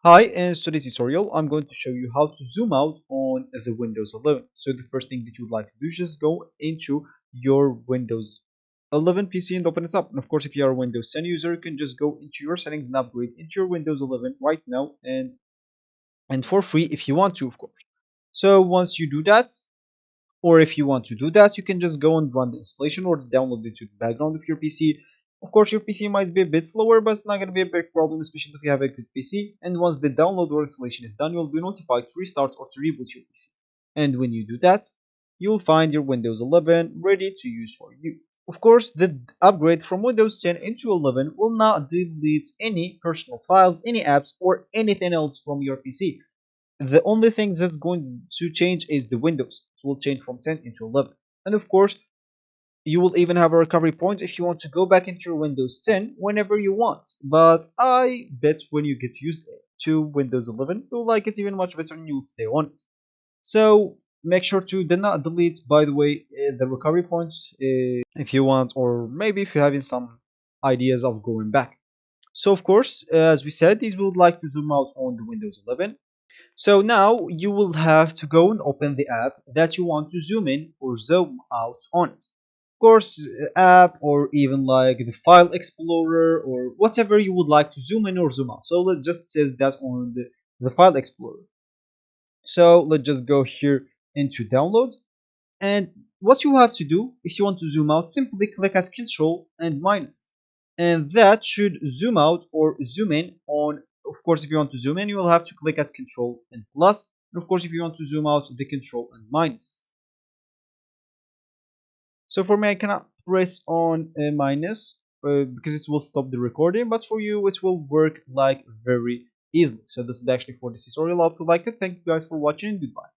Hi, in today's tutorial, I'm going to show you how to zoom out on the Windows 11. So the first thing that you would like to do is just go into your Windows 11 PC and open it up. And of course, if you are a Windows 10 user, you can just go into your settings and upgrade into your Windows 11 right now and for free if you want to, of course. So once you do that, or if you want to do that, you can just go and run the installation or download it to the background of your PC. Of course, your PC might be a bit slower, but it's not going to be a big problem, especially if you have a good PC. And once the download or installation is done, you'll be notified to restart or to reboot your PC. And when you do that, you'll find your Windows 11 ready to use for you. Of course, the upgrade from Windows 10 into 11 will not delete any personal files, any apps, or anything else from your PC. The only thing that's going to change is the windows. It will change from 10 into 11. And of course, you will even have a recovery point if you want to go back into your Windows 10 whenever you want. But I bet when you get used to Windows 11, you'll like it even much better and you'll stay on it. So make sure to do not delete, by the way, the recovery points if you want, or maybe if you're having some ideas of going back. So of course, as we said, these we would like to zoom out on the Windows 11. So now you will have to go and open the app that you want to zoom in or zoom out on it. Of course, app or even like the file explorer or whatever you would like to zoom in or zoom out. So let's just say that on the file explorer. So let's just go here into download. And what you have to do if you want to zoom out, simply click at Control and minus. And that should zoom out or zoom in on, of course, if you want to zoom in, you will have to click at Control and plus. And of course, if you want to zoom out, the Control and minus. So for me, I cannot press on minus because it will stop the recording, but for you, it will work like very easily. So this is actually for this tutorial. I hope you liked it. Thank you guys for watching. Goodbye.